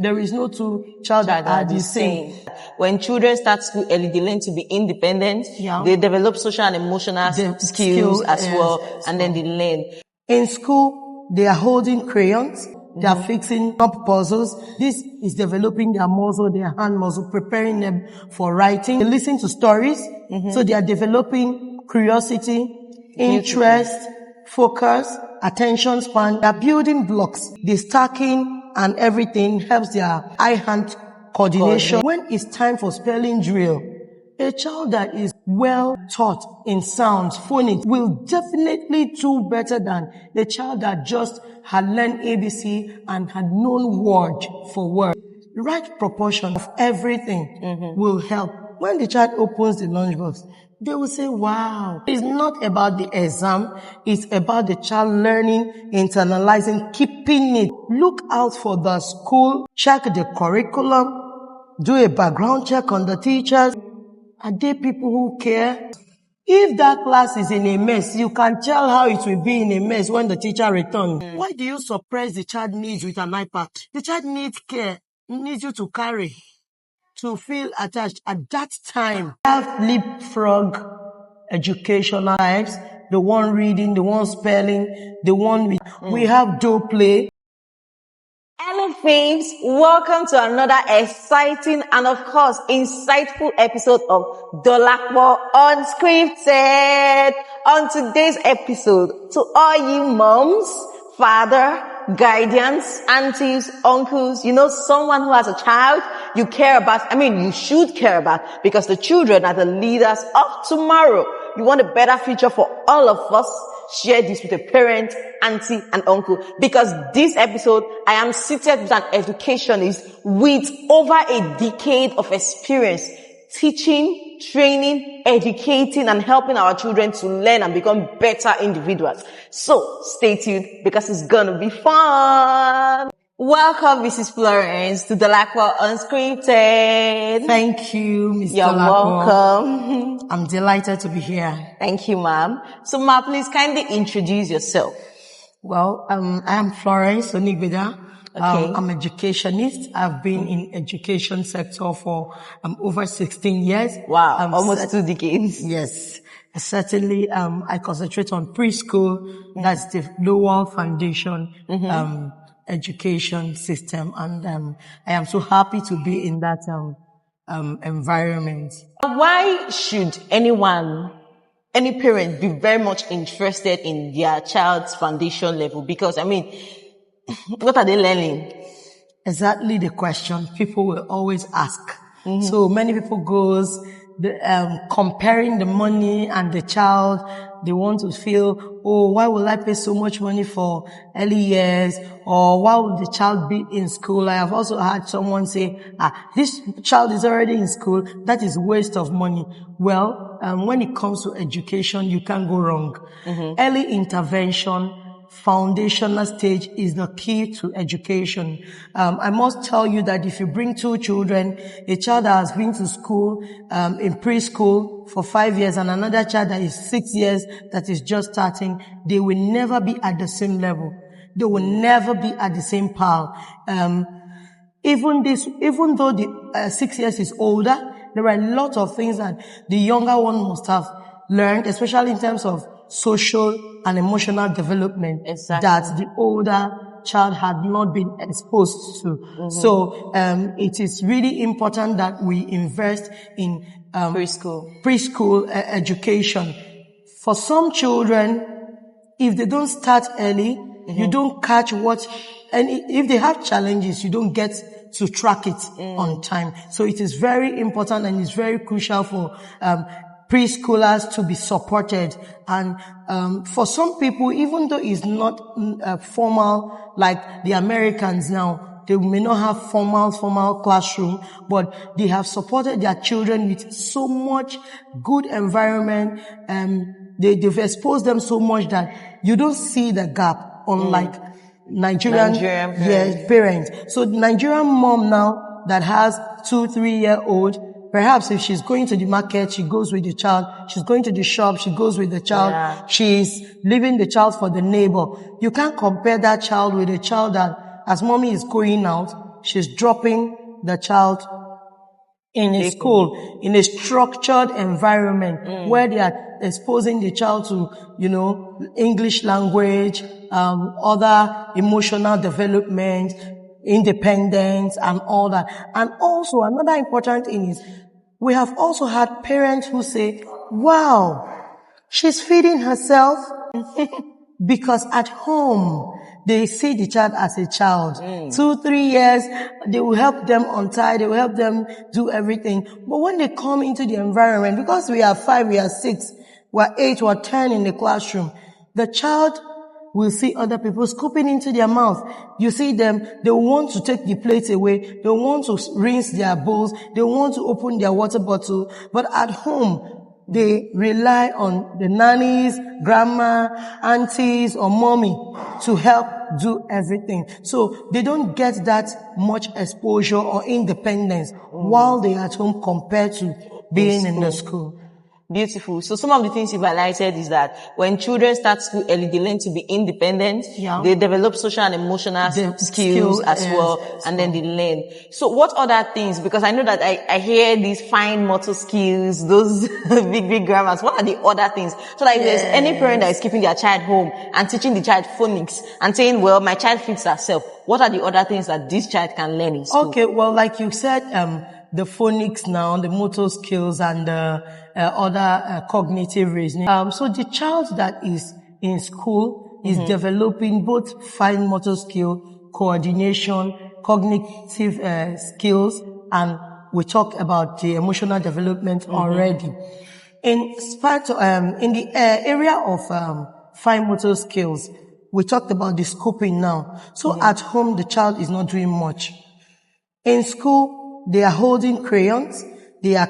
There is no two child that are the same. When children start school early, they learn to be independent. Yeah. They develop social and emotional skills as well, and then they learn. In school, they are holding crayons. They are fixing up puzzles. This is developing their muscle, their hand muscle, preparing them for writing. They listen to stories. So they are developing curiosity, interest, focus, attention span. They are building blocks. The stacking and everything helps their eye-hand coordination. When it's time for spelling drill, a child that is well taught in sounds, phonics, will definitely do better than the child that just had learned ABC and had known word for word. The right proportion of everything will help. When the child opens the lunchbox, they will say, wow. It's not about the exam. It's about the child learning, internalizing, keeping it. Look out for the school, check the curriculum, do a background check on the teachers. Are they people who care? If that class is in a mess, you can tell how it will be in a mess when the teacher returns. Why do you suppress the child needs with an iPad? The child needs care, needs you to carry, to feel attached. At that time, we have leapfrog educational types, the one reading, the one spelling, the one we have do play. Hello, babes. Welcome to another exciting and, of course, insightful episode of Dolapo Unscripted. On today's episode, to all you moms, father, guardians, aunties, uncles, someone who has a child you care about, you should care about, because the children are the leaders of tomorrow. You want a better future for all of us. Share this with a parent, auntie, and uncle, because this episode, I am seated with an educationist with over a decade of experience teaching, training, educating, and helping our children to learn and become better individuals. So stay tuned, because it's gonna be fun. Welcome, Mrs. Florence, to Dolapo Unscripted. Thank you, Mr. You're welcome. I'm delighted to be here. Thank you, ma'am. So, ma'am, please kindly introduce yourself. Well, I am Florence Onigbeda. Okay. I'm an educationist. I've been in education sector for over 16 years. Wow, almost 2 decades. Yes. Certainly, I concentrate on preschool. That's the lower foundation education system, and I am so happy to be in that environment. Why should any parent be very much interested in their child's foundation level? Because what are they learning? Exactly the question people will always ask. So many people goes comparing the money and the child. They want to feel, oh, why will I pay so much money for early years? Or why would the child be in school? I have also had someone say, this child is already in school. That is waste of money. Well, when it comes to education, you can't go wrong. Early intervention, foundational stage is the key to education. I must tell you that if you bring 2 children, a child that has been to school, in preschool for 5 years, and another child that is 6 years that is just starting, they will never be at the same level. They will never be at the same pile. Even though the 6 years is older, there are a lot of things that the younger one must have learned, especially in terms of social and emotional development, that the older child had not been exposed to. So it is really important that we invest in preschool education. For some children, if they don't start early, you don't catch and if they have challenges, you don't get to track it on time. So it is very important, and it's very crucial for preschoolers to be supported. And for some people, even though it's not formal like the Americans now, they may not have formal classroom, but they have supported their children with so much good environment. They've exposed them so much that you don't see the gap, unlike Nigerian parents. So the Nigerian mom now that has 2-3-year-old, perhaps if she's going to the market, she goes with the child. She's going to the shop, she goes with the child. Yeah. She's leaving the child for the neighbor. You can't compare that child with a child that, as mommy is going out, she's dropping the child in a school, in a structured environment where they are exposing the child to, English language, other emotional development, independence, and all that. And also, another important thing is, we have also had parents who say, wow, she's feeding herself because at home, they see the child as a child. 2-3 years, they will help them untie, they will help them do everything. But when they come into the environment, because we are 5, we are 6, we are 8, we are 10 in the classroom, the child will see other people scooping into their mouth. You see them, they want to take the plates away, they want to rinse their bowls, they want to open their water bottle. But at home, they rely on the nannies, grandma, aunties, or mommy to help do everything. So they don't get that much exposure or independence while they're at home compared to being in the school. Beautiful. So some of the things you've highlighted is that when children start school early, they learn to be independent. Yeah. They develop social and emotional skills as well, and then they learn. So what other things? Because I know that I hear these fine motor skills, those big grammars. What are the other things? So that if there's any parent that is keeping their child home and teaching the child phonics and saying, well, my child feeds herself, what are the other things that this child can learn in school? Okay, well, like you said, the phonics now, the motor skills, and the other cognitive reasoning. So the child that is in school is developing both fine motor skill, coordination, cognitive skills, and we talked about the emotional development already. In the area of fine motor skills, we talked about the scooping now. So at home, the child is not doing much. In school, they are holding crayons, they are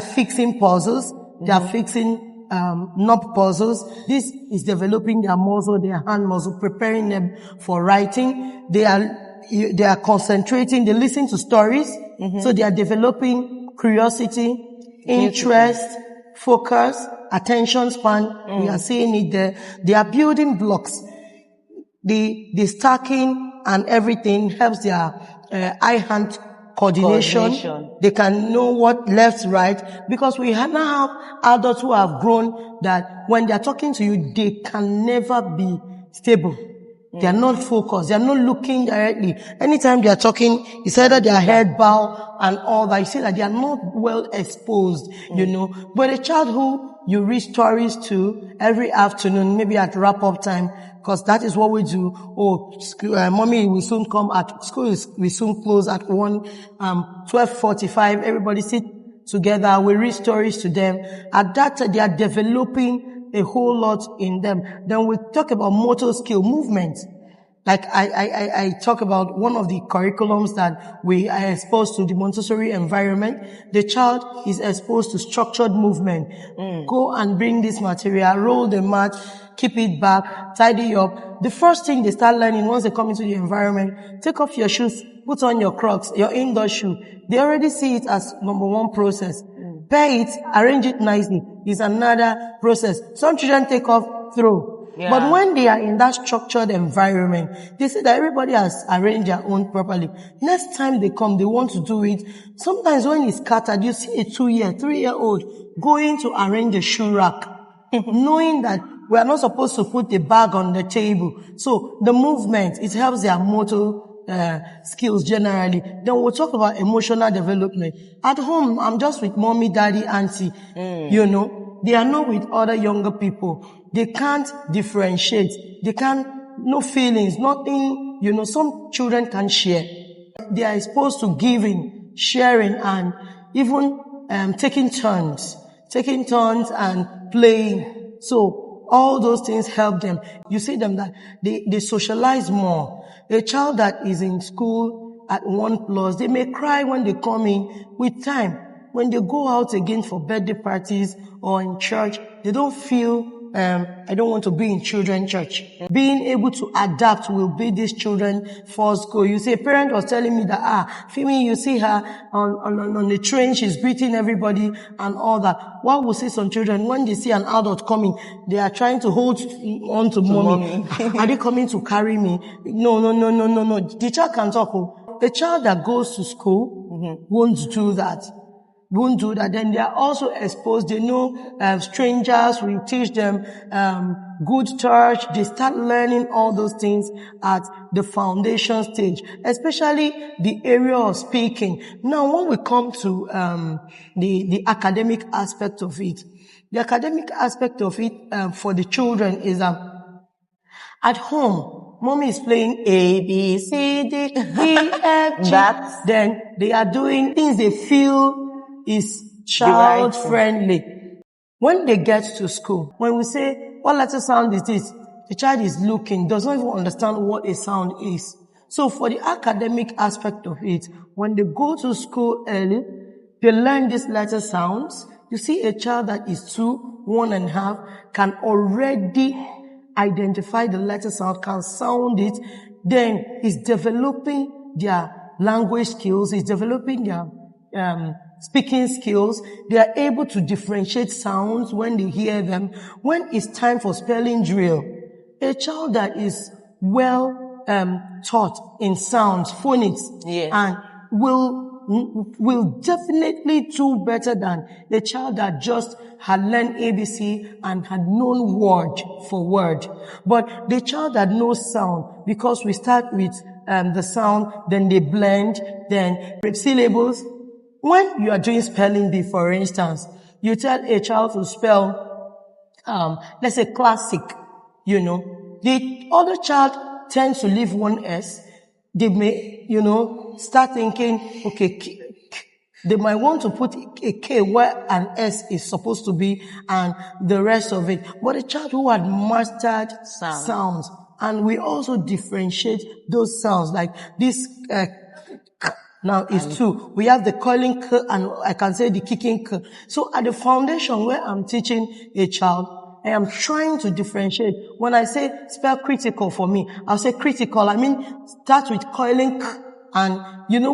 fixing puzzles, they are fixing knob puzzles. This is developing their muscle, their hand muscle, preparing them for writing. They are concentrating, they listen to stories, so they are developing curiosity, interest, focus, attention span. We are seeing it there. They are building blocks. The stacking and everything helps their eye-hand coordination. They can know what left, right, because we now have adults who have grown that when they are talking to you, they can never be stable. They are not focused. They are not looking directly. Anytime they are talking, it's either their head bow and all that. You see that they are not well exposed, But a child who you read stories to every afternoon, maybe at wrap-up time, because that is what we do. Mommy will soon come at school. We soon close at 12:45. Everybody sit together. We read stories to them. At that time, they are developing a whole lot in them. Then we talk about motor skill, movement. Like I talk about one of the curriculums that we are exposed to, the Montessori environment. The child is exposed to structured movement. Go and bring this material, roll the mat, keep it back, tidy up. The first thing they start learning once they come into the environment, take off your shoes, put on your Crocs, your indoor shoe. They already see it as number one process. Pair it, arrange it nicely is another process. Some children take off, throw. Yeah. But when they are in that structured environment, they see that everybody has arranged their own properly. Next time they come, they want to do it. Sometimes when it's scattered, you see a 3-year-old going to arrange a shoe rack, knowing that we are not supposed to put the bag on the table. So the movement, it helps their motor skills generally. Then we'll talk about emotional development. At home, I'm just with mommy, daddy, auntie. They are not with other younger people. They can't differentiate. They can't, no feelings, nothing, some children can share. They are exposed to giving, sharing, and even taking turns and playing. So all those things help them. You see them that they socialize more. A child that is in school at 1+, they may cry when they come in. With time, when they go out again for birthday parties or in church, they don't feel, I don't want to be in children's church. Being able to adapt will be this children's first goal. You see, a parent was telling me that, Fimi, you see her on the train, she's greeting everybody and all that. What will see some children, when they see an adult coming, they are trying to hold on to mommy. Are they coming to carry me? No. The child can talk. the child that goes to school won't do that. Then they are also exposed. They know strangers. We teach them good touch. They start learning all those things at the foundation stage, especially the area of speaking. Now, when we come to the academic aspect of it, the academic aspect of it for the children is at home, mommy is playing A, B, C, D, E, F, G. Then they are doing things they feel is child friendly. When they get to school, when we say, what letter sound is this? The child is looking, does not even understand what a sound is. So for the academic aspect of it, when they go to school early, they learn these letter sounds. You see a child that is 2, 1.5, can already identify the letter sound, can sound it, then is developing their language skills, is developing their speaking skills. They are able to differentiate sounds when they hear them. When it's time for spelling drill, a child that is well taught in sounds, phonics, and will definitely do better than the child that just had learned ABC and had known word for word. But the child that knows sound, because we start with the sound, then they blend, then syllables. When you are doing spelling bee, for instance, you tell a child to spell, let's say classic, the other child tends to leave one S. They may, start thinking, okay, they might want to put a K where an S is supposed to be and the rest of it. But a child who had mastered sounds, and we also differentiate those sounds, like this, now is 2. We have the coiling K and I can say the kicking K. So at the foundation where I'm teaching a child, I am trying to differentiate. When I say spell critical for me, I'll say critical. I mean, start with coiling K. And,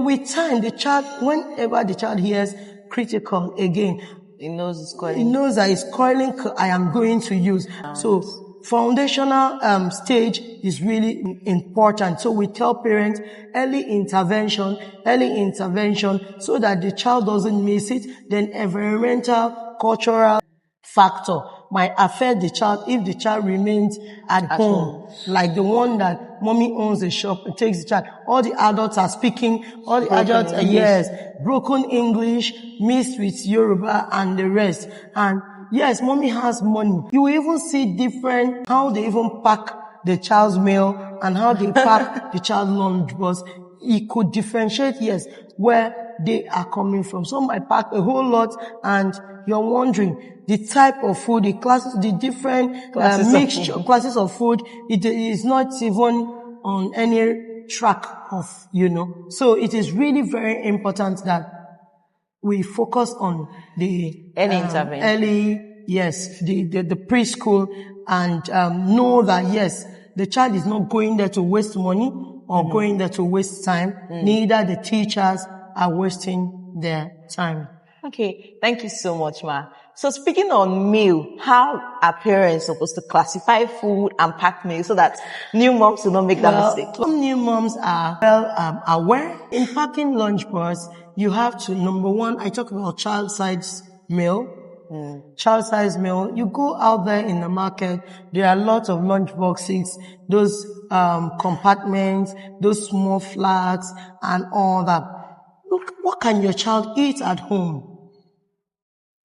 with time, the child, whenever the child hears critical again, he knows it's coiling. He knows that it's coiling K I am going to use. So foundational stage is really important. So we tell parents early intervention, so that the child doesn't miss it. Then environmental, cultural factor might affect the child if the child remains at home. Like the one that mommy owns a shop and takes the child. All the adults are speaking, all the adults are, broken English mixed with Yoruba and the rest. And yes, mommy has money. You will even see different, how they even pack the child's meal and how they pack the child's lunch box. It could differentiate, where they are coming from. Some might pack a whole lot and you're wondering the type of food, the classes, the different classes of food. It is not even on any track of, So it is really very important that we focus on the early intervention. The preschool, and know that the child is not going there to waste money or going there to waste time. Neither the teachers are wasting their time. Okay, thank you so much, Ma. So speaking on meal, how are parents supposed to classify food and pack meal so that new moms will not make that mistake? Some new moms are aware. In packing lunch box, you have to, number one, I talk about child-size meal. Child-size meal. You go out there in the market, there are lots of lunch boxes, those compartments, those small flags, and all that. Look, what can your child eat at home?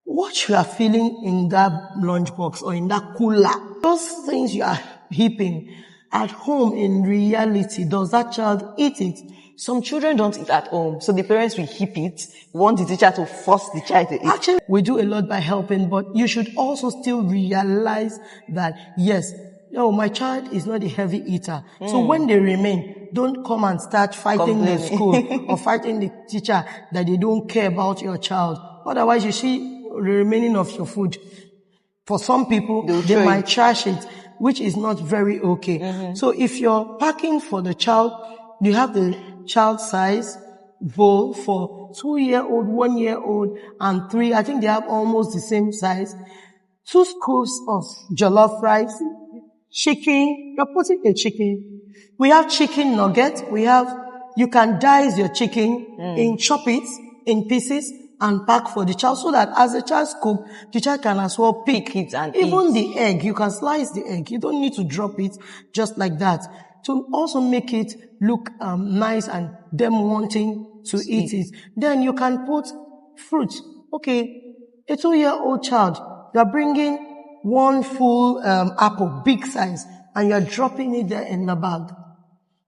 What you are feeling in that lunchbox or in that cooler, those things you are heaping at home, in reality, does that child eat it? Some children don't eat at home, so the parents will heap it, want the teacher to force the child to eat. Actually, we do a lot by helping, but you should also still realize that, my child is not a heavy eater. So when they remain, don't come and start fighting the school or fighting the teacher that they don't care about your child. Otherwise, you see the remaining of your food. For some people, they might trash it, which is not very okay. So if you're packing for the child, you have the child size bowl for 2-year-old, 1-year-old, and 3. I think they have almost the same size. 2 scoops of jollof rice, chicken. You're putting a chicken. We have chicken nuggets. We have you can dice your chicken and chop it in pieces and pack for the child so that as the child cook, the child can as well pick it and even eat. the egg. You can slice the egg. You don't need to drop it just like that. To also make it look nice and them wanting to eat it. Then you can put fruit. Okay, a 2-year-old child, you are bringing one full apple, big size, and you are dropping it there in the bag.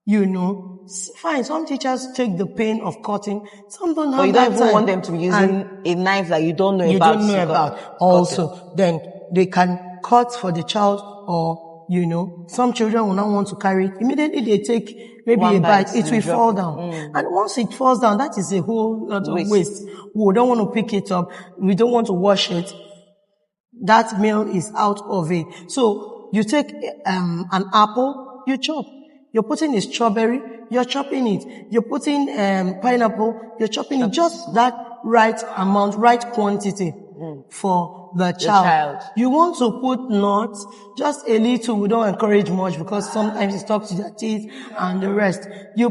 You know, fine. Some teachers take the pain of cutting. Some don't have But you that don't even time. want them to be using a knife that you don't know You about. don't know about. Also, then they can cut for the child, or, you know, some children will not want to carry it. Immediately they take maybe One a bite, bite it and will drop fall it. down. And once it falls down, that is a whole lot of waste. We don't want to pick it up. We don't want to wash it. That meal is out of it. So you take an apple, you chop. You're putting a strawberry, you're chopping it. You're putting pineapple, you're chopping it. Just that right amount, right quantity for the child. You want to put nuts, just a little. We don't encourage much because sometimes it stops to their teeth and the rest. You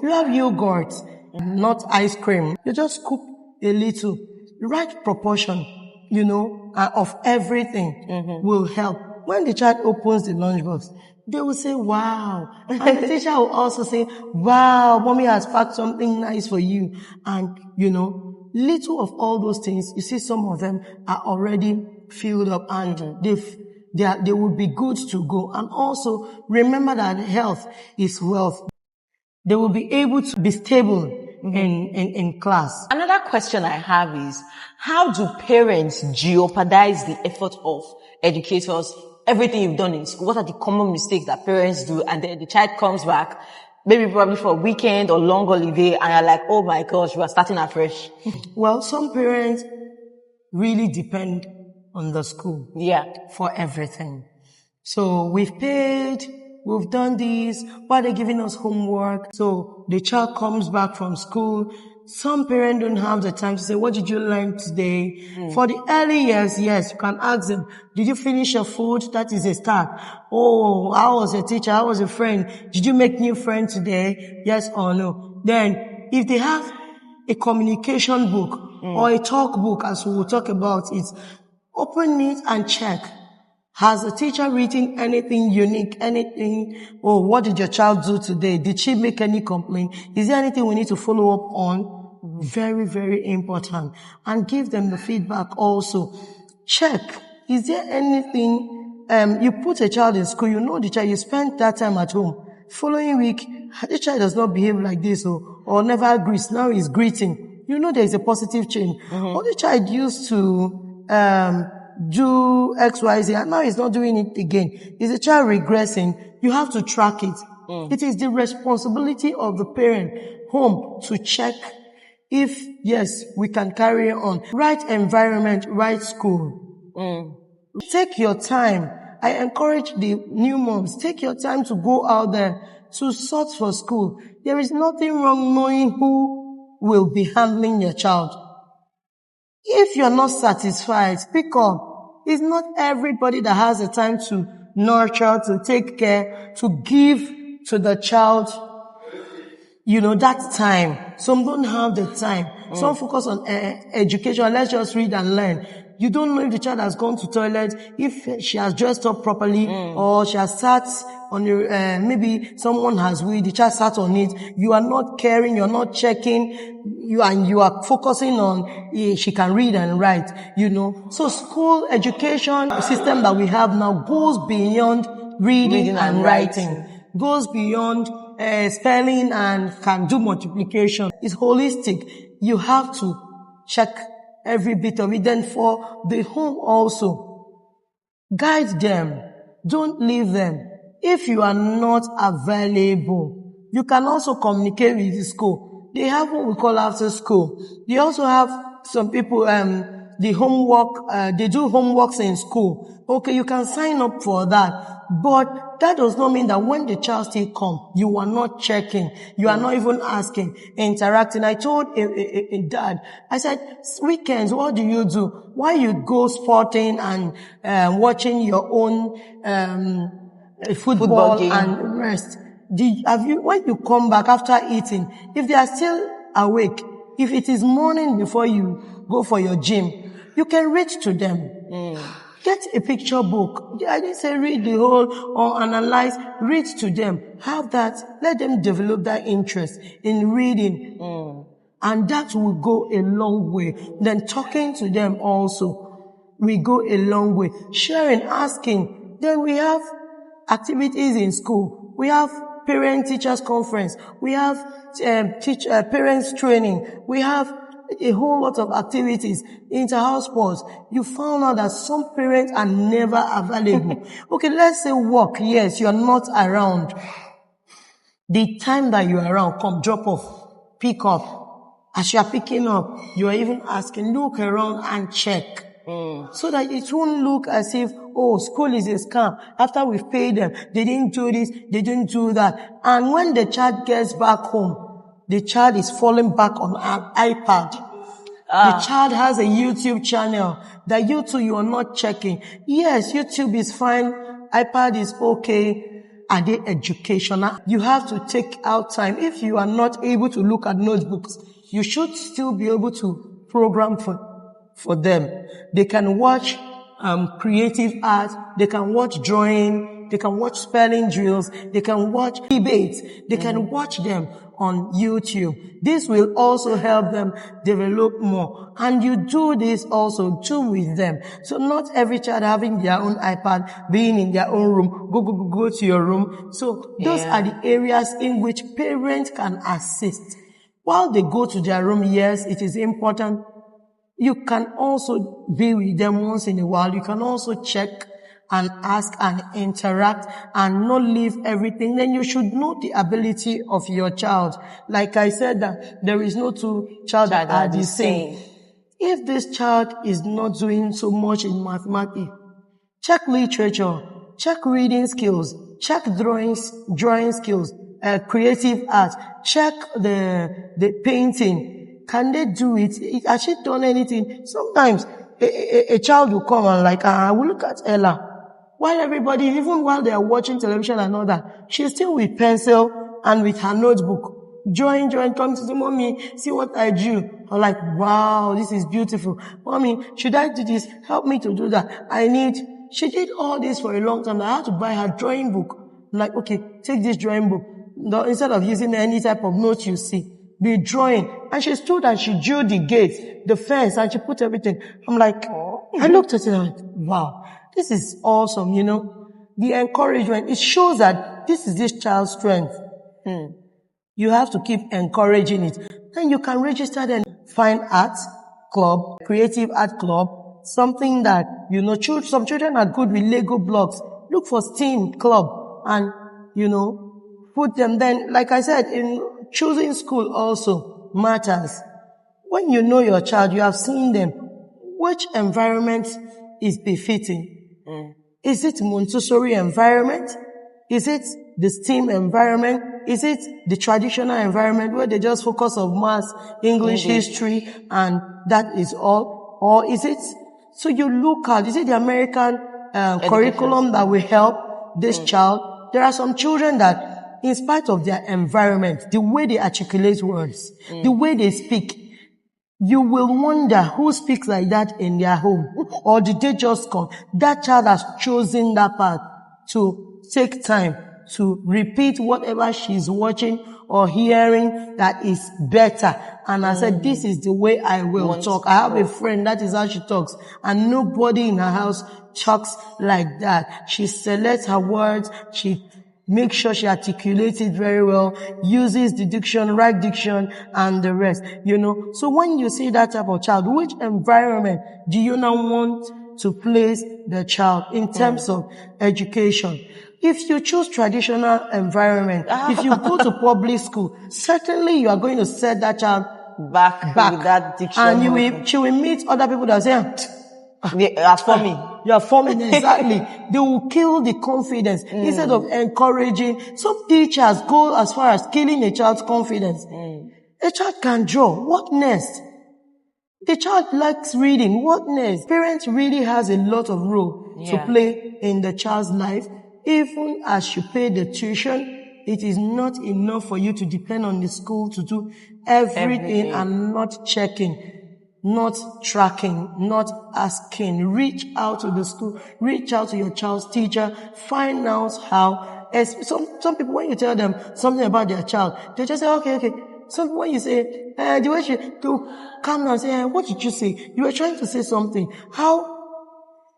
have yogurt, not ice cream. You just scoop a little. Right proportion, you know, of everything will help. When the child opens the lunchbox, they will say, wow. And the teacher will also say, wow, mommy has packed something nice for you. And, you know, little of all those things, you see some of them are already filled up and they will be good to go. And also remember that health is wealth. They will be able to be stable in class. Another question I have is, how do parents jeopardize the effort of educators? Everything you've done in school, what are the common mistakes that parents do? And then the child comes back, maybe probably for a weekend or long holiday, and you're like, oh my gosh, we are starting afresh. Well, some parents really depend on the school for everything. So we've paid, we've done this, why are they giving us homework? So the child comes back from school. Some parents don't have the time to say, what did you learn today? For the early years, yes, you can ask them, did you finish your food? That is a start. Oh, how was your teacher? How was your friend? Did you make new friends today? Yes or no? Then, if they have a communication book or a talk book, as we will talk about it, open it and check. Has the teacher written anything unique, anything, what did your child do today? Did she make any complaint? Is there anything we need to follow up on? Very, very important. And give them the feedback also. Check. Is there anything, you put a child in school, you know the child, you spend that time at home. Following week, the child does not behave like this or never greets. Now he's greeting. You know there is a positive change. Or the child used to, do XYZ and now he's not doing it again. Is the child regressing? You have to track it. It is the responsibility of the parent home to check if, yes, we can carry on. Right environment, right school. Take your time. I encourage the new moms, take your time to go out there to search for school. There is nothing wrong knowing who will be handling your child. If you're not satisfied, speak up. It's not everybody that has the time to nurture, to take care, to give to the child, you know, that time. Some don't have the time. Some focus on education. Let's just read and learn. You don't know if the child has gone to toilet, if she has dressed up properly, or she has sat on your, maybe someone has weed, the child sat on it. You are not caring, you're not checking, you are focusing on she can read and write, you know. So school education system that we have now goes beyond reading and writing. Goes beyond spelling and can do multiplication. It's holistic. You have to check every bit of it. Then for the home also, guide them. Don't leave them. If you are not available, you can also communicate with the school. They have what we call after school. They also have some people, the homework, they do homeworks in school. Okay, you can sign up for that. But that does not mean that when the child still comes, you are not checking. You are not even asking, interacting. I told a dad, I said, weekends, what do you do? Why you go sporting and watching your own football and rest? when you come back after eating, if they are still awake, if it is morning before you go for your gym, you can read to them. Get a picture book. I didn't say read the whole or analyze. Read to them. Have that. Let them develop that interest in reading. And that will go a long way. Then talking to them also will go a long way. Sharing, asking. Then we have activities in school. We have parent-teachers conference. We have parents training. We have a whole lot of activities, inter-house sports. You found out that some parents are never available. Okay, let's say work. Yes, you are not around. The time that you are around, come drop off, pick up. As you are picking up, you are even asking, look around and check. So that it won't look as if, oh, school is a scam. After we've paid them, they didn't do this, they didn't do that. And when the child gets back home, the child is falling back on an iPad. The child has a YouTube channel that you are not checking. Yes, YouTube is fine. iPad is okay. Are they educational? You have to take out time. If you are not able to look at notebooks, you should still be able to program for them. They can watch creative art. They can watch drawing. They can watch spelling drills. They can watch debates. They can watch them on YouTube. This will also help them develop more. And you do this also too with them. So not every child having their own iPad, being in their own room, go to your room. So those are the areas in which parents can assist. While they go to their room, yes, it is important. You can also be with them once in a while. You can also check and ask and interact and not leave everything. Then you should know the ability of your child. Like I said, that there is no two children that are the same. If this child is not doing so much in mathematics, check literature, check reading skills, check drawing skills, creative art, check the painting. Can they do it? Has she done anything? Sometimes a child will come and like, I will look at Ella. While everybody, even while they are watching television and all that, she's still with pencil and with her notebook. Join, come to say, Mommy, see what I drew. I'm like, wow, this is beautiful. Mommy, should I do this? Help me to do that. She did all this for a long time. I had to buy her drawing book. I'm like, okay, take this drawing book. No, instead of using any type of note you see, be drawing. And she stood and she drew the gate, the fence, and she put everything. I'm like, I looked at it and I went, wow, this is awesome, you know. The encouragement, it shows that this is this child's strength. You have to keep encouraging it. Then you can register them. Fine arts club, creative art club, something that, you know, some children are good with Lego blocks. Look for STEAM club and, you know, put them. Then, like I said, in choosing school also matters. When you know your child, you have seen them, which environment is befitting? Is it Montessori environment? Is it the STEAM environment? Is it the traditional environment where they just focus on maths, English, history, and that is all? Or is it, so you look at, is it the American curriculum that will help this child? There are some children that, in spite of their environment, the way they articulate words, the way they speak, you will wonder who speaks like that in their home. Or did they just come? That child has chosen that path to take time to repeat whatever she's watching or hearing that is better. And I said, this is the way I will talk. I have a friend, that is how she talks. And nobody in her house talks like that. She selects her words. She makes sure she articulates it very well, uses the diction, right diction, and the rest, you know. So when you see that type of child, which environment do you now want to place the child in terms of education? If you choose traditional environment, if you go to public school, certainly you are going to set that child back with that diction. And she will meet other people that say, they are forming. You are forming, exactly. They will kill the confidence instead of encouraging. Some teachers go as far as killing a child's confidence. A child can draw. What next? The child likes reading. What next? Parents really has a lot of role to play in the child's life. Even as you pay the tuition, it is not enough for you to depend on the school to do everything and not checking, not tracking, not asking. Reach out to the school, reach out to your child's teacher, find out how. Some people, when you tell them something about their child, they just say, okay. So when you say, the way to calm down, say, what did you say? You were trying to say something. How?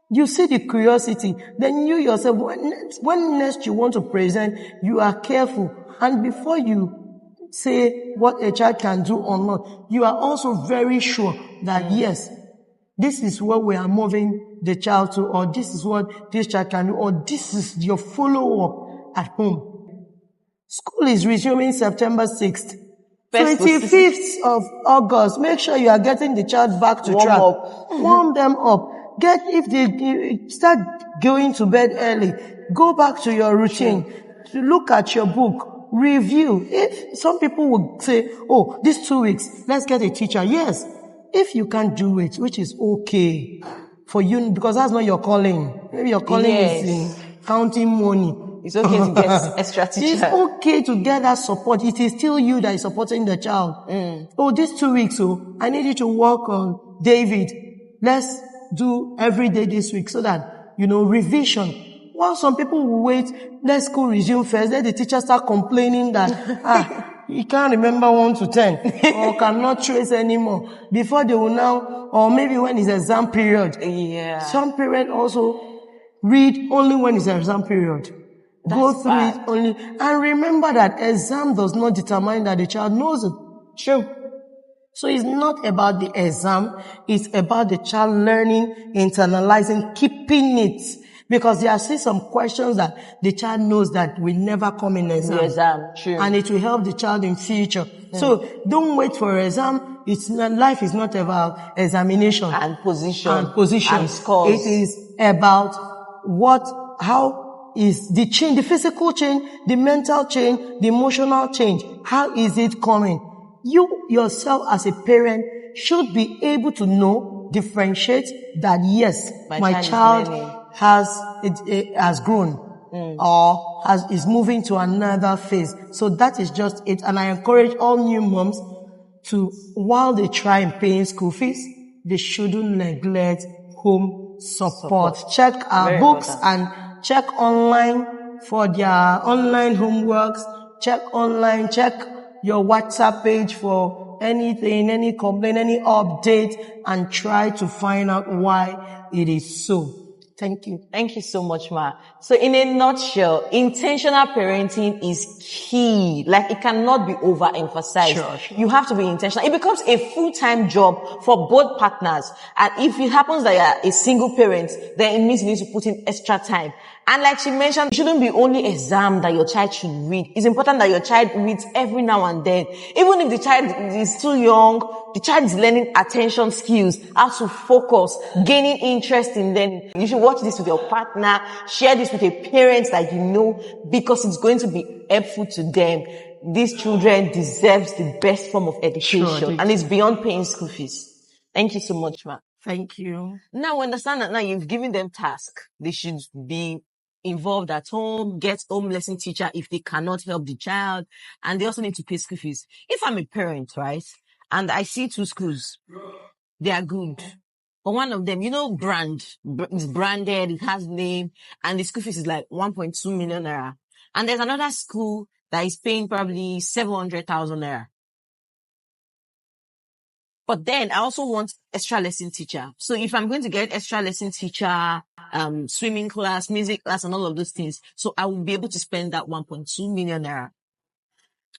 You see the curiosity. Then you yourself, when next you want to present, you are careful. And before you say what a child can do or not, you are also very sure that yes, this is what we are moving the child to, or this is what this child can do, or this is your follow-up at home. School is resuming September 6th. 25th of August. Make sure you are getting the child back to track. Warm them up. If they start going to bed early, go back to your routine. To look at your book. Review. If some people would say, these 2 weeks, let's get a teacher. Yes. If you can't do it, which is okay for you, because that's not your calling. Maybe your calling is in counting money. It's okay to get extra teacher. It's okay to get that support. It is still you that is supporting the child. These 2 weeks, I need you to work on David. Let's do every day this week so that, revision. While some people will wait, let school resume first, let the teacher start complaining that, he can't remember 1 to 10 or cannot trace anymore. Before they will now, or maybe when it's exam period. Yeah. Some parents also read only when it's exam period. Go through it only. And remember that exam does not determine that the child knows it. True. So it's not about the exam. It's about the child learning, internalizing, keeping it. Because there are still some questions that the child knows that will never come in exam. True. And it will help the child in future. So don't wait for exam. Life is not about examination. And position. And scores. It is about how is the change, the physical change, the mental change, the emotional change. How is it coming? You yourself as a parent should be able to differentiate that yes, my child has grown or is moving to another phase. So that is just it. And I encourage all new moms to, while they try and pay school fees, they shouldn't neglect home support. Check our books and check online for their online homeworks. Check your WhatsApp page for anything, any complaint, any update, and try to find out why it is so. Thank you. Thank you so much, Ma. So in a nutshell, intentional parenting is key. Like, it cannot be overemphasized. Sure. You have to be intentional. It becomes a full-time job for both partners. And if it happens that you are a single parent, then it means you need to put in extra time. And like she mentioned, it shouldn't be only exam that your child should read. It's important that your child reads every now and then. Even if the child is still young, the child is learning attention skills, how to focus, gaining interest in learning. You should watch this with your partner, share this with a parent that you know, because it's going to be helpful to them. These children deserve the best form of education, and it's beyond paying school fees. Thank you so much, Ma. Thank you. Now, understand that now you've given them tasks. They should be involved at home, get home lesson teacher if they cannot help the child, and they also need to pay school fees. If I'm a parent, right, and I see 2 schools, they are good. But one of them, it's branded, it has name, and the school fees is like 1.2 million naira. And there's another school that is paying probably 700,000 naira. But then I also want extra lesson teacher. So if I'm going to get extra lesson teacher, swimming class, music class, and all of those things, so I will be able to spend that 1.2 million naira.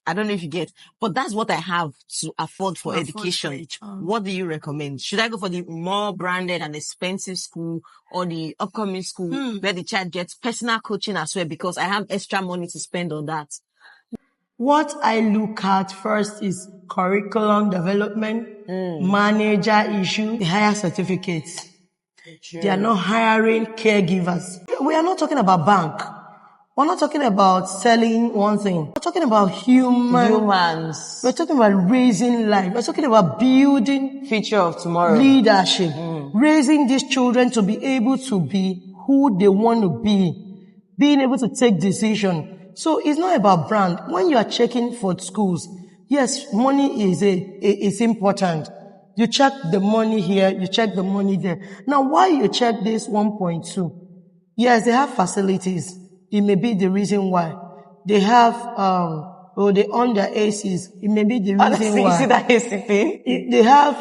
I don't know if you get, but that's what I have to afford for education. What do you recommend? Should I go for the more branded and expensive school, or the upcoming school where the child gets personal coaching as well, because I have extra money to spend on that? What I look at first is curriculum development, manager issue, the higher certificates. Sure. They are not hiring caregivers. We are not talking about bank. We're not talking about selling one thing. We're talking about humans. We're talking about raising life. We're talking about building future of tomorrow. Leadership. Raising these children to be able to be who they want to be. Being able to take decisions. So it's not about brand. When you are checking for schools, yes, money is important. You check the money here, you check the money there. Now, why you check this 1.2? Yes, they have facilities. It may be the reason why. They have, they own their ACs. It may be the reason why. See that AC thing? They have,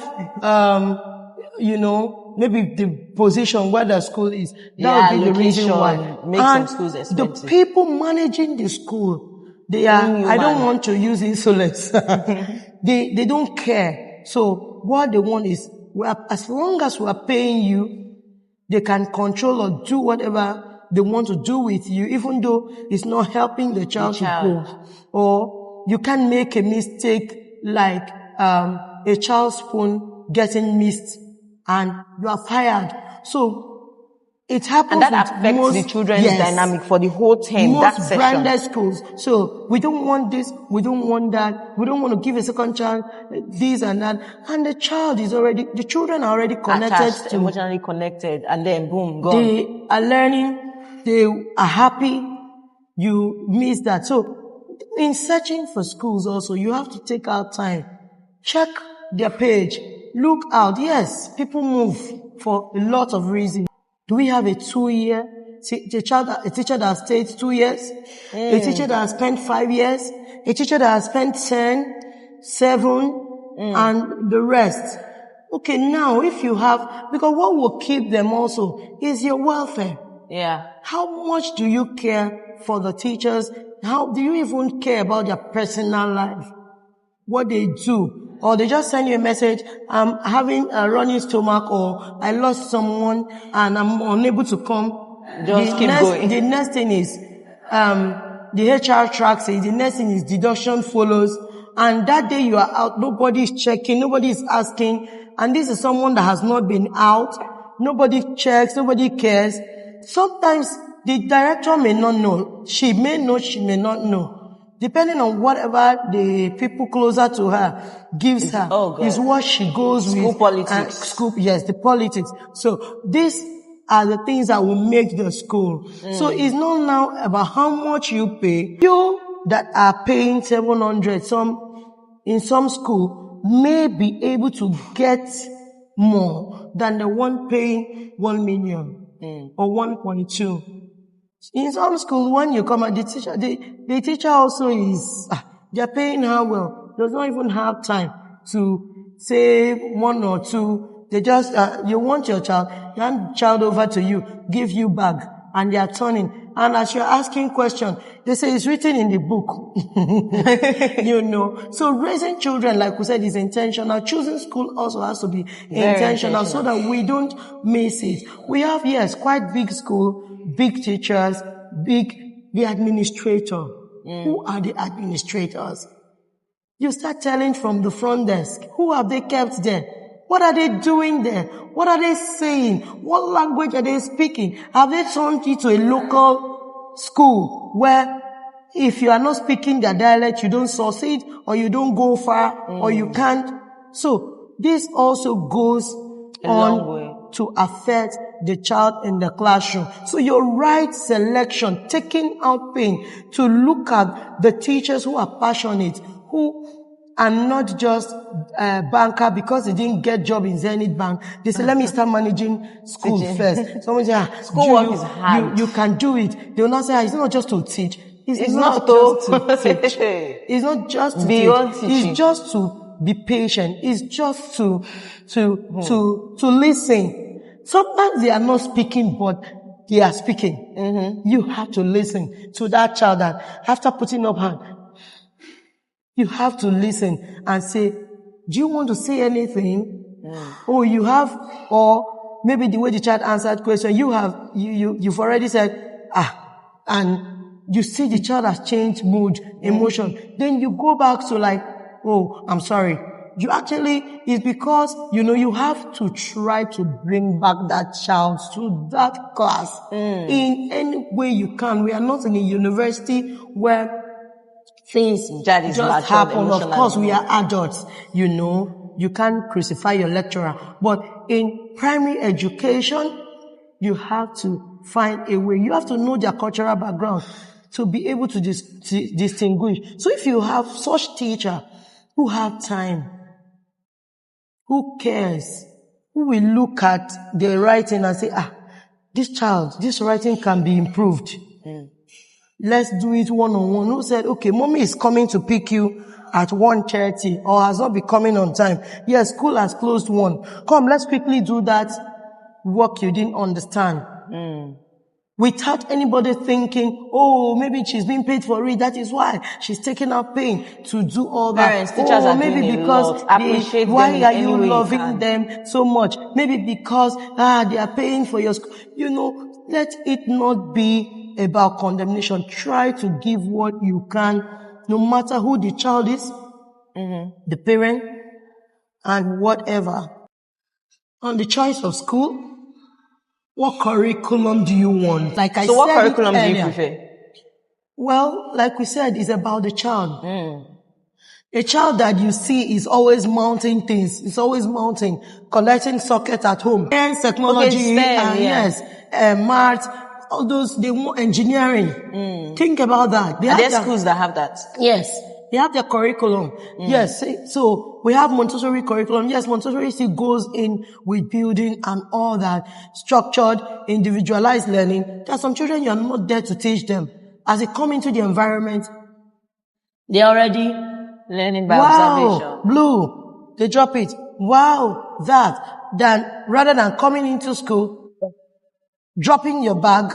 maybe the position where the school is. That would be the reason why. Makes some schools expensive. The people managing the school, they are, I don't want to use insolence. They don't care. So what they want is, as long as we are paying you, they can control or do whatever they want to do with you, even though it's not helping the child to grow. Or you can make a mistake like a child's phone getting missed and you are fired. So it happens. And that affects the children's dynamic for the whole term, that session. Branded schools. So we don't want this, we don't want that, we don't want to give a second child this and that. And the children are already connected. Attached, emotionally connected, and then boom, gone. They are learning, they are happy, you miss that. So in searching for schools also, you have to take out time. Check their page. Look out. Yes, people move for a lot of reasons. Do we have a 2-year? A teacher that stayed 2 years? A teacher that has spent 5 years? A teacher that has spent 10, 7, and the rest? Okay, now if you have, because what will keep them also is your welfare. Yeah. How much do you care for the teachers? How do you even care about their personal life? What they do? Or they just send you a message, I'm having a running stomach, or I lost someone and I'm unable to come. Just keep going. The next thing is, the HR tracks it. The next thing is deduction follows. And that day you are out, nobody is checking, nobody is asking. And this is someone that has not been out. Nobody checks, nobody cares. Sometimes the director may not know. She may know, she may not know. Depending on whatever the people closer to her gives her, is what she goes with. School politics. The politics. So these are the things that will make the school. So it's not now about how much you pay. You that are paying 700, in some school may be able to get more than the one paying 1 million or 1.2. In some schools, when you come out, the teacher also is, they're paying her well. Does not even have time to say 1 or 2. They just, you want your child, hand the child over to you, give you bag, and they are turning. And as you're asking questions, they say it's written in the book. So raising children, like we said, is intentional. Choosing school also has to be intentional so that we don't miss it. We have, quite big school, big teachers, the administrator. Who are the administrators? You start telling from the front desk. Who have they kept there? What are they doing there? What are they saying? What language are they speaking? Have they turned it to a local school where if you are not speaking their dialect, you don't succeed or you don't go far or you can't? So this also goes on to affect the child in the classroom. So your right selection, taking out pain to look at the teachers who are passionate, who are not just banker because they didn't get job in Zenith Bank. They say, let me start managing school first. Someone say, schoolwork is hard. You can do it. They will not say, it's not just to teach. It's not just to teach. It's not just to beyond teach. Teaching. It's just to be patient. It's just to listen. Sometimes they are not speaking, but they are speaking. You have to listen to that child that after putting up hand, you have to listen and say, do you want to say anything? Or you have, or maybe the way the child answered question, you've already said, and you see the child has changed mood, emotion. Then you go back to like, oh, I'm sorry. You actually, it's because, you have to try to bring back that child to that class in any way you can. We are not in a university where things just happen. Of course, we are adults, You can't crucify your lecturer. But in primary education, you have to find a way. You have to know their cultural background. to be able to distinguish. So if you have such teacher who have time, who cares, who will look at the writing and say, this writing can be improved. Let's do it one-on-one. Who said, okay, mommy is coming to pick you at 1:30 or has not been coming on time. Yes, school has closed 1. Come, let's quickly do that work you didn't understand. Without anybody thinking, oh, maybe she's being paid for it. That is why she's taking out pain to do all that. Parents, teachers are maybe doing because a lot. Appreciate why them are in you any way loving them so much? Maybe because they are paying for your school. Let it not be about condemnation. Try to give what you can, no matter who the child is, the parent, and whatever. On the choice of school, what curriculum do you want? Like I said, so what curriculum do you prefer? Well, like we said, it's about the child. A child that you see is always mounting things. It's always mounting, collecting sockets at home. Science, technology, yes, math, all those, they want engineering. Think about that. Are there schools that have that? Yes. They have their curriculum. Yes. So we have Montessori curriculum. Yes, Montessori still goes in with building and all that. Structured, individualized learning. There are some children you are not there to teach them. As they come into the environment, they're already learning by observation. Blue. They drop it. Wow, that. Rather than coming into school, dropping your bag,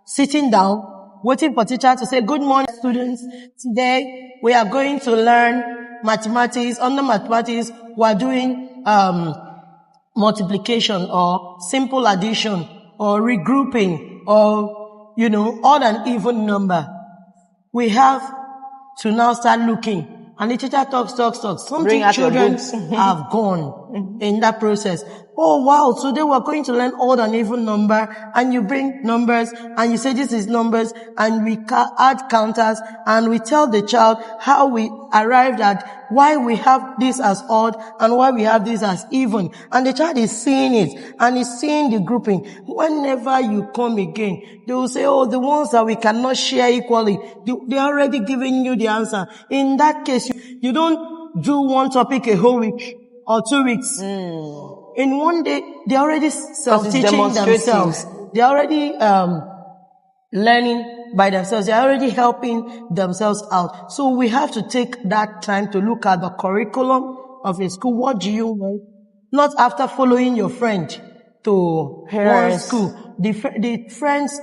sitting down, waiting for teacher to say, good morning, students. Today, we are going to learn mathematics. Under mathematics, we are doing multiplication or simple addition or regrouping or, odd and even number. We have to now start looking. And the teacher talks. Some children have gone in that process. Oh, wow, today we're going to learn odd and even number. And you bring numbers and you say this is numbers and we add counters and we tell the child how we arrived at why we have this as odd and why we have this as even. And the child is seeing it and is seeing the grouping. Whenever you come again, they will say, oh, the ones that we cannot share equally, they're already giving you the answer. In that case, you don't do one topic a whole week or 2 weeks. In one day, they're already self-teaching themselves. They're already learning by themselves. They're already helping themselves out. So we have to take that time to look at the curriculum of a school. What do you want? Not after following your friend to one school.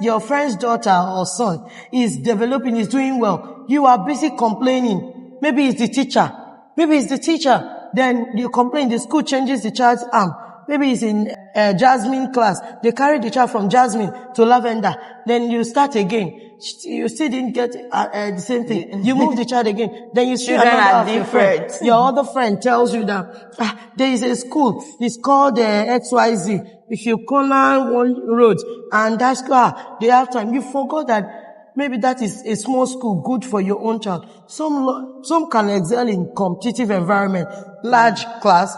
Your friend's daughter or son is developing, is doing well. You are busy complaining. Maybe it's the teacher. Then you complain, the school changes the child's arm. Maybe it's in Jasmine class. They carry the child from Jasmine to Lavender. Then you start again. You still didn't get the same thing. You move the child again. Then you see another different. Your other friend tells you that there is a school. It's called XYZ. If you corner one road and that school, they have time. You forgot that maybe that is a small school, good for your own child. Some can excel in competitive environment, large class.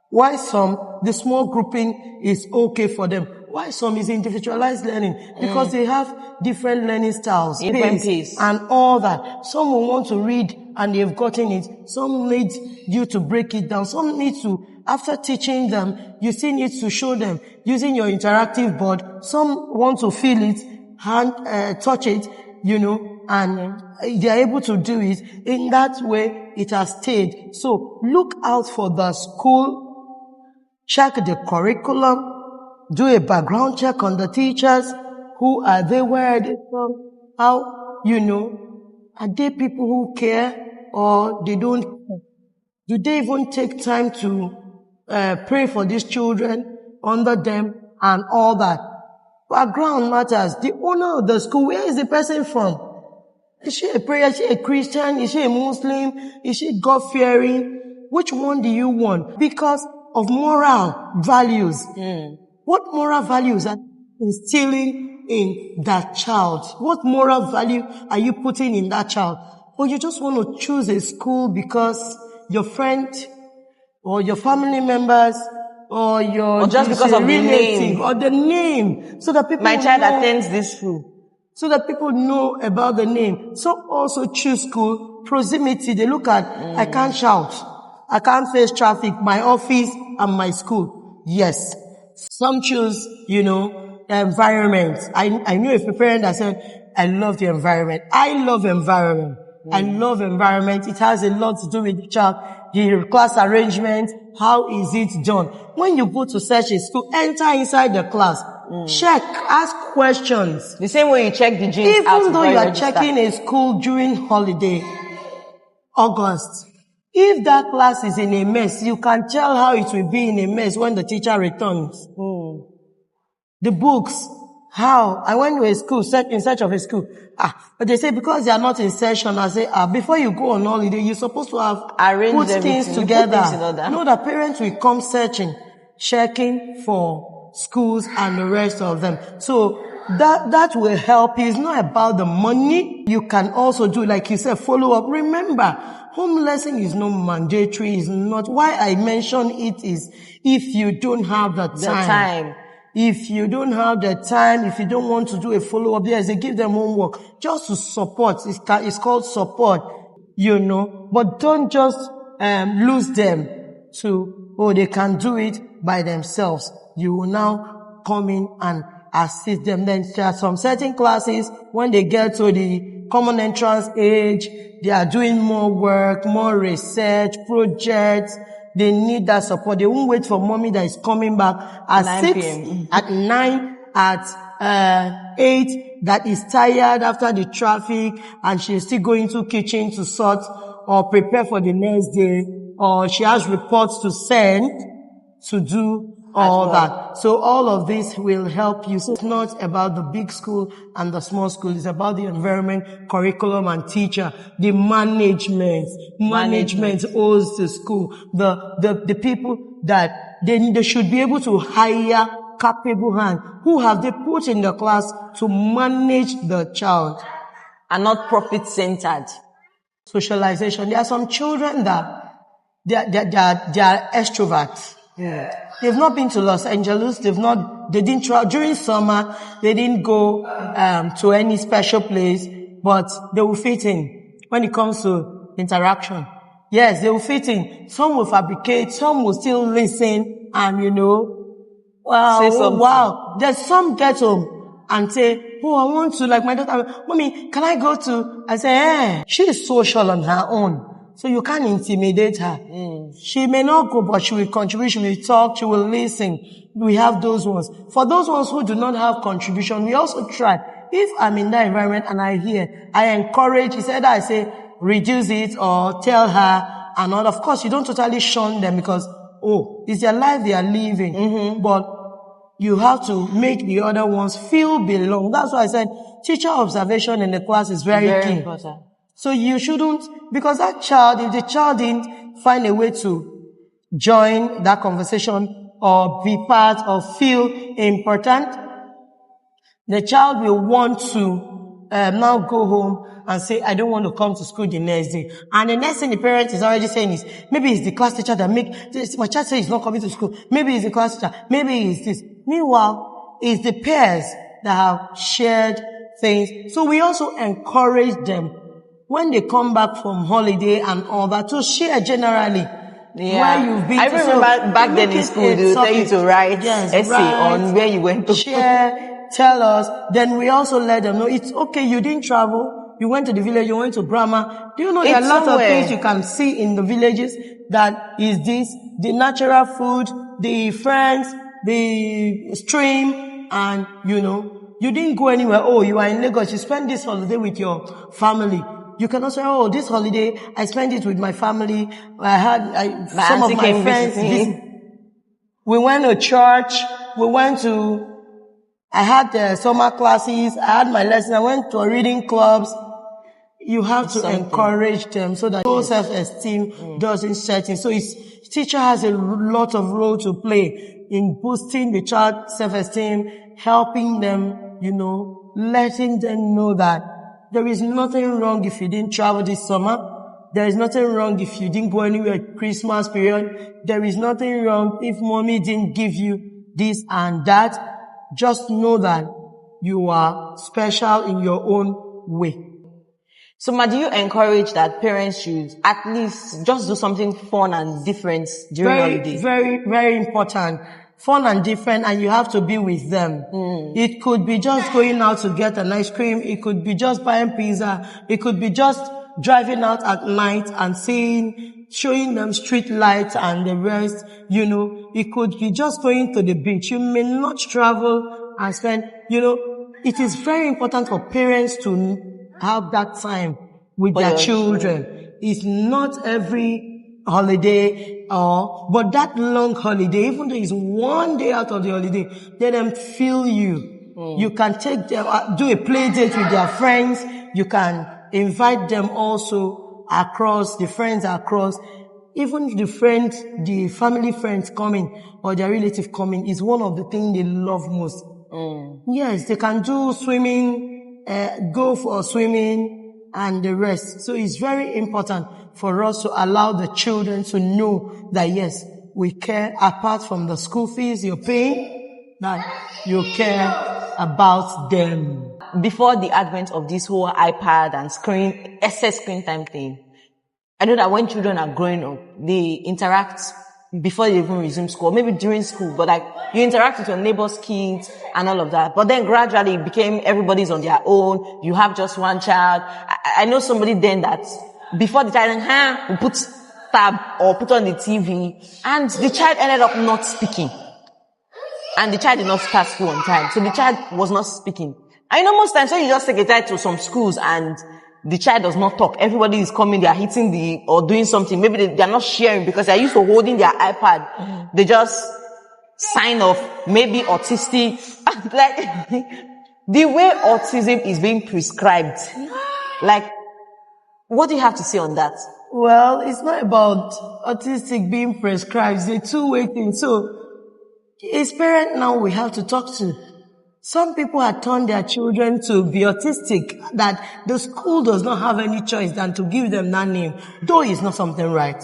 Why some, the small grouping is okay for them. Why some is individualized learning? Because they have different learning styles, pace, and all that. Some will want to read and they've gotten it. Some need you to break it down. Some need to, after teaching them, you still need to show them using your interactive board. Some want to feel it, touch it, and they are able to do it. In that way, it has stayed. So look out for the school, check the curriculum, do a background check on the teachers. Who are they? Where are they from? How, are they people who care or they don't care? Do they even take time to pray for these children under them and all that? Background matters. The owner of the school, where is the person from? Is she a prayer? Is she a Christian? Is she a Muslim? Is she God-fearing? Which one do you want? Because of moral values. What moral values are instilling in that child? What moral value are you putting in that child? Or you just want to choose a school because your friend or your family members or just because of the name or the name, so that people my child attends this school. so that people know about the name. Some also choose school proximity. They look at, I can't shout. I can't face traffic, my office and my school. Yes. Some choose, the environment. I knew a parent that said, I love the environment. I love environment. I love environment. It has a lot to do with the child, the class arrangement. How is it done? When you go to such a school, enter inside the class. Check, ask questions. The same way you check the genes. Even though you are checking a school during holiday, August, if that class is in a mess, you can tell how it will be in a mess when the teacher returns. The books, how? I went to a school, in search of a school. But they say because they are not in session, I say, before you go on holiday, you're supposed to have put things together. No, the parents will come searching, checking for schools and the rest of them. So that will help you. It's not about the money. You can also do, like you said, follow up. Remember, home lesson is not mandatory. Is not why I mention it is if you don't have the time. If you don't have the time, if you don't want to do a follow-up, yes, they give them homework just to support. It's called support, but don't just lose them to, they can do it by themselves. You will now come in and assist them. Then there are some certain classes, when they get to the common entrance age, they are doing more work, more research, projects. They need that support. They won't wait for mommy that is coming back at 6, at 9, at 8, that is tired after the traffic, and she's still going to kitchen to sort or prepare for the next day, or she has reports to send to do all that. So all of this will help you. So it's not about the big school and the small school. It's about the environment, curriculum, and teacher. The management owes the school. The people that they should be able to hire capable hands who have they put in the class to manage the child. And not profit-centered. Socialization. There are some children that they are extroverts. They've not been to Los Angeles. They didn't travel during summer. They didn't go to any special place, but they will fit in when it comes to interaction. Yes, they will fit in. Some will fabricate. Some will still listen, and wow. There's some get home and say, I want to, like my daughter, mommy, can I go to? I say, she is social on her own. So you can't intimidate her. She may not go, but she will contribute, she will talk, she will listen. We have those ones. For those ones who do not have contribution, we also try. If I'm in that environment and I hear, I encourage, it's either I say, reduce it or tell her, and all. Of course, you don't totally shun them because, it's their life they are living. But you have to make the other ones feel belong. That's why I said, teacher observation in the class is very key. Important. So you shouldn't, because that child, if the child didn't find a way to join that conversation or be part or feel important, the child will want to now go home and say, I don't want to come to school the next day. And the next thing the parent is already saying is, maybe it's the class teacher that my child says he's not coming to school. Maybe it's the class teacher. Maybe it's this. Meanwhile, it's the peers that have shared things. So we also encourage them when they come back from holiday and all that, to share generally where you've been. I remember back then in school, they would tell you to write essay on where you went to. Share, tell us. Then we also let them know it's okay, you didn't travel, you went to the village, you went to Brahma. Do you know there are lots of things you can see in the villages that is this, the natural food, the friends, the stream, and you didn't go anywhere. You are in Lagos, you spend this holiday with your family. You can also say, this holiday, I spent it with my family. I had some of my friends. We went to church. I had summer classes. I had my lesson. I went to reading clubs. You have to encourage them so that low self-esteem doesn't set in. So teacher has a lot of role to play in boosting the child's self-esteem, helping them, letting them know that there is nothing wrong if you didn't travel this summer. There is nothing wrong if you didn't go anywhere at Christmas period. There is nothing wrong if mommy didn't give you this and that. Just know that you are special in your own way. So, Ma, do you encourage that parents should at least just do something fun and different during holidays? Very, very important. Fun and different, and you have to be with them. It could be just going out to get an ice cream. It could be just buying pizza. It could be just driving out at night and showing them street lights and the rest. It could be just going to the beach. You may not travel and spend, it is very important for parents to have that time with their children. It's not every holiday but that long holiday, even though it's one day out of the holiday, let them feel you. You can take them, do a play date with their friends. You can invite them also across, the friends across. Even the family friends coming or their relative coming is one of the things they love most. Yes, they can do swimming, go for swimming and the rest. So it's very important for us to allow the children to know that yes, we care apart from the school fees you're paying, that you care about them. Before the advent of this whole iPad and excess screen time thing, I know that when children are growing up, they interact before they even resume school, maybe during school, but like you interact with your neighbor's kids and all of that. But then gradually it became everybody's on their own. You have just one child. I know somebody then that before the child will put tab or put on the TV, and the child ended up not speaking. And the child did not start school on time. So the child was not speaking. I know most times when you just take a child to some schools and the child does not talk, everybody is coming, they are hitting or doing something. Maybe they are not sharing because they are used to holding their iPad. They just sign off, maybe autistic. Like, the way autism is being prescribed, like, what do you have to say on that? Well, it's not about autistic being prescribed. It's a two-way thing. So, as parents now we have to talk to. Some people have turned their children to be autistic, that the school does not have any choice than to give them that name, though it's not something right,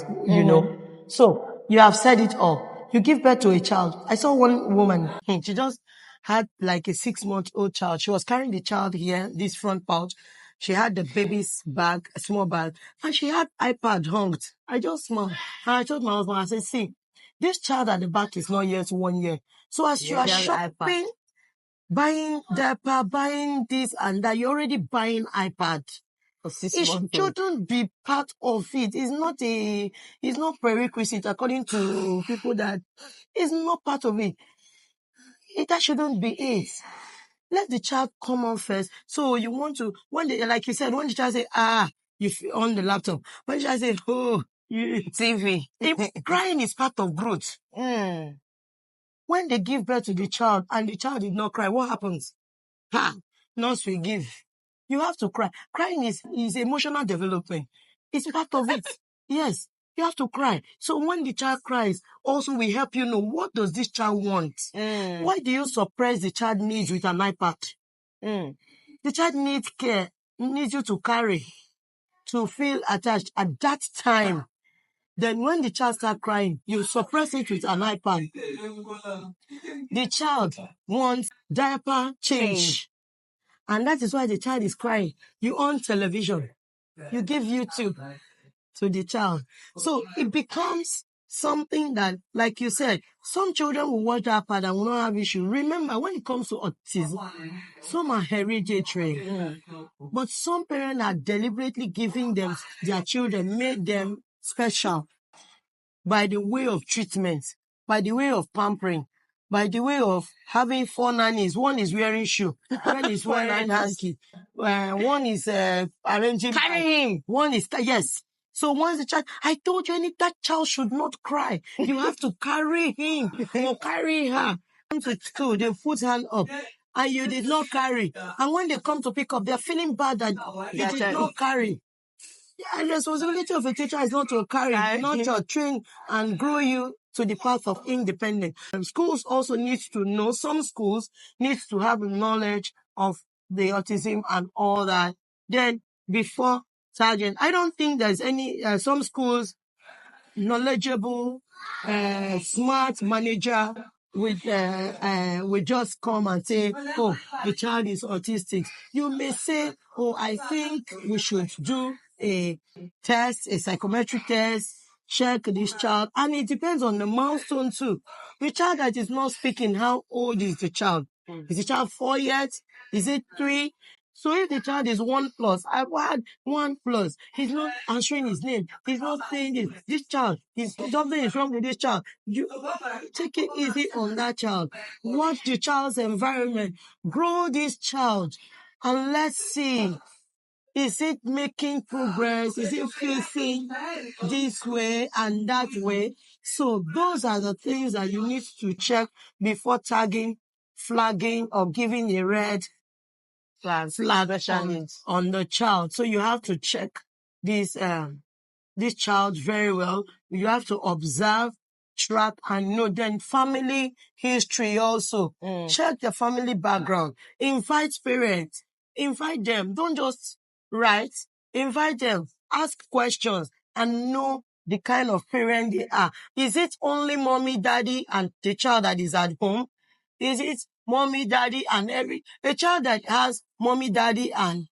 So, you have said it all. You give birth to a child. I saw one woman, she just had like a 6-month-old child. She was carrying the child here, this front pouch. She had the baby's bag, a small bag, and she had iPad hung. I just smiled. And I told my husband, I said, see, this child at the back is not yet 1 year. So as you are shopping, buying diaper, buying this and that, you're already buying iPad. It shouldn't be part of it. It's not prerequisite according to people that it's not part of it. That shouldn't be it. Let the child come on first. So you want to, like you said, when the child say, you on the laptop. When the child say, TV. Crying is part of growth. When they give birth to the child and the child did not cry, what happens? Nurse will give. You have to cry. Crying is emotional development. It's part of it. Yes, you have to cry. So when the child cries, also we help you know, what does this child want? Why do you suppress the child needs with an iPad? The child needs care, needs you to carry, to feel attached at that time. Then when the child starts crying, you suppress it with an iPad. The child wants diaper change. And that is why the child is crying. You on television. You give YouTube to the child. So it becomes something that, like you said, some children will watch that part and will not have issue. Remember, when it comes to autism, some are hereditary. But some parents are deliberately giving them, their children, made them special by the way of treatment, by the way of pampering, by the way of having 4 nannies. One is wearing shoe, one is wearing hanky, one is arranging. Carry him. One is, yes. So once the child, I told you, that child should not cry. You have to carry him or carry her. Come to school, they put hand up. And you did not carry. And when they come to pick up, they're feeling bad that you did not carry. Yeah, the responsibility of a teacher is not to carry, not to train and grow you to the path of independence. Schools also need to know, some schools need to have knowledge of the autism and all that. Then before Sergeant, I don't think there's any, some schools, knowledgeable, smart manager we just come and say, oh, the child is autistic. You may say, oh, I think we should do a test, a psychometric test, check this child. And it depends on the milestone too. The child that is not speaking, how old is the child? Is the child 4 years? Is it 3? So if the child is 1+, I've had 1+, he's not answering his name, he's not saying it. This child, something is wrong with this child. You take it easy on that child. Watch the child's environment. Grow this child. And let's see, is it making progress? Is it facing this way and that way? So those are the things that you need to check before tagging, flagging, or giving a red flag on the child. So you have to check this child very well. You have to observe, track, and know. Then family history also. Check the family background. Invite parents. Invite them. Don't just write. Invite them. Ask questions and know the kind of parent they are. Is it only mommy, daddy, and the child that is at home? Is it mommy, daddy, and a child that has mommy, daddy, and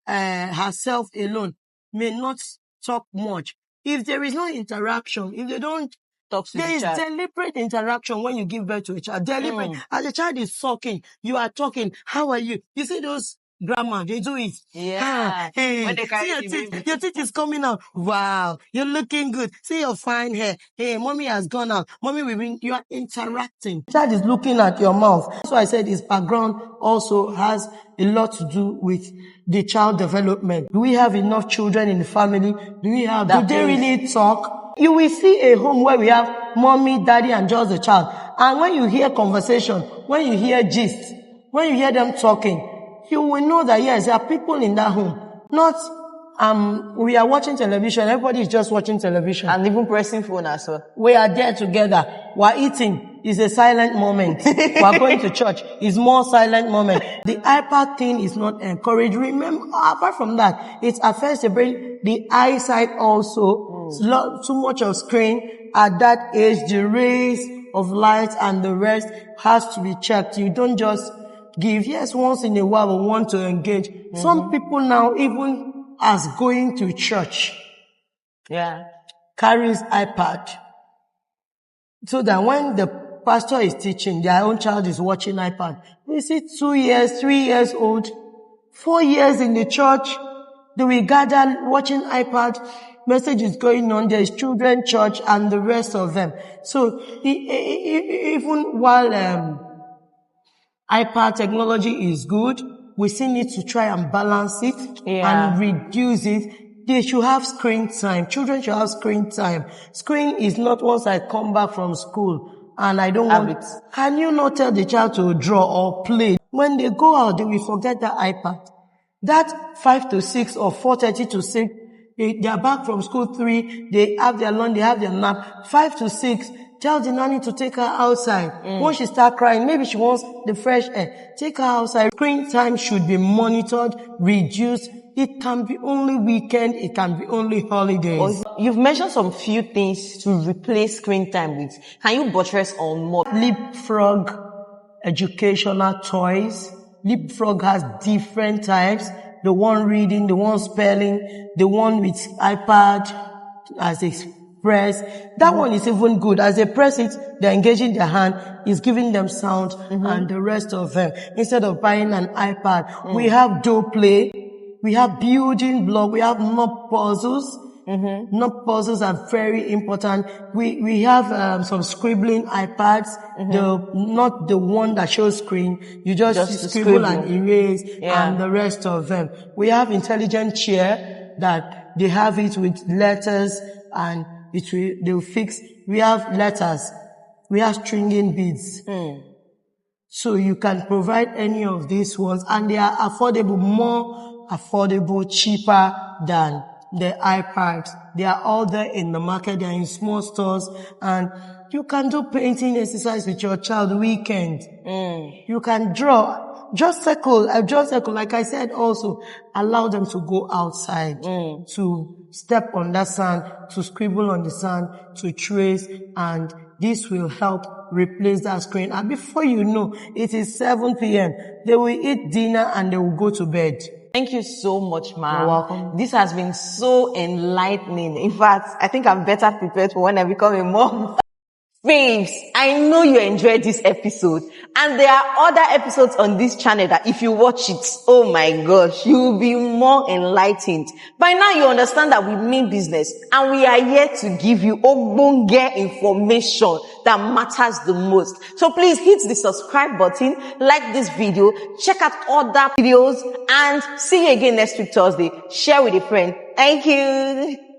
herself alone may not talk much. If there is no interaction, if they don't talk to there the is child. deliberate interaction when you give birth to a child. Deliberate. As the child is sucking, you are talking. How are you? You see those grandma, they do it. Yeah. Hey, When they carry see the your teeth. baby. Your teeth is coming out. Wow, you're looking good. See your fine hair. Hey, mommy has gone out. Mommy will bring. You are interacting. The child is looking at your mouth. So I said his background also has a lot to do with the child development. Do we have enough children in the family? Do they really talk? You will see a home where we have mommy, daddy, and just the child. And when you hear conversation, when you hear gist, when you hear them talking, you will know that yes, there are people in that home. Not we are watching television, everybody is just watching television. And even pressing phone as well. We are there together. We're eating. It's a silent moment. We're going to church. It's more silent moment. The iPad thing is not encouraged. Remember, apart from that, it affects the brain, the eyesight also. Too much of screen at that age, the rays of light and the rest has to be checked. You don't just give. Yes, once in a while we want to engage. Some people now, even as going to church, carries iPad. So that when the pastor is teaching, their own child is watching iPad. They see 2 years, 3 years old, 4 years in the church, they will gather watching iPad, message is going on, there is children church and the rest of them. So even while iPad technology is good, we still need to try and balance it and reduce it. They should have screen time. Children should have screen time. Screen is not once I come back from school and I don't want it. Can you not tell the child to draw or play? When they go out, they will forget the iPad. That 5 to 6 or 4:30 to 6, they are back from school 3, they have their lunch, they have their nap. 5 to 6, tell the nanny to take her outside. Once she start crying, maybe she wants the fresh air. Take her outside. Screen time should be monitored, reduced. It can be only weekend, it can be only holidays. You've mentioned some few things to replace screen time with. Can you buttress on more? Leapfrog educational toys. Leapfrog has different types. The one reading, the one spelling, the one with iPad as express. That one is even good. As they press it, they're engaging their hand, it's giving them sound and the rest of them. Instead of buying an iPad, we have Dough Play, we have building block, we have knob puzzles. Knob puzzles are very important. We have some scribbling iPads, not the one that shows screen. You just scribble and erase and the rest of them. We have intelligent chair that they have it with letters and they'll fix. We have letters. We have stringing beads. So you can provide any of these ones and they are affordable, more affordable, cheaper than the iPads. They are all there in the market. They are in small stores and you can do painting exercise with your child weekend. You can draw. Just circle. Like I said also, allow them to go outside, to step on that sand, to scribble on the sand, to trace and This will help replace that screen. And before you know, it is 7 p.m. They will eat dinner and they will go to bed. Thank you so much, ma'am. You're welcome. This has been so enlightening. In fact, I think I'm better prepared for when I become a mom. Babes, I know you enjoyed this episode, and there are other episodes on this channel that if you watch it, oh my gosh, you will be more enlightened. By now you understand that we mean business, and we are here to give you ogbonge information that matters the most. So please hit the subscribe button, like this video, check out other videos, and see you again next week Thursday. Share with a friend. Thank you.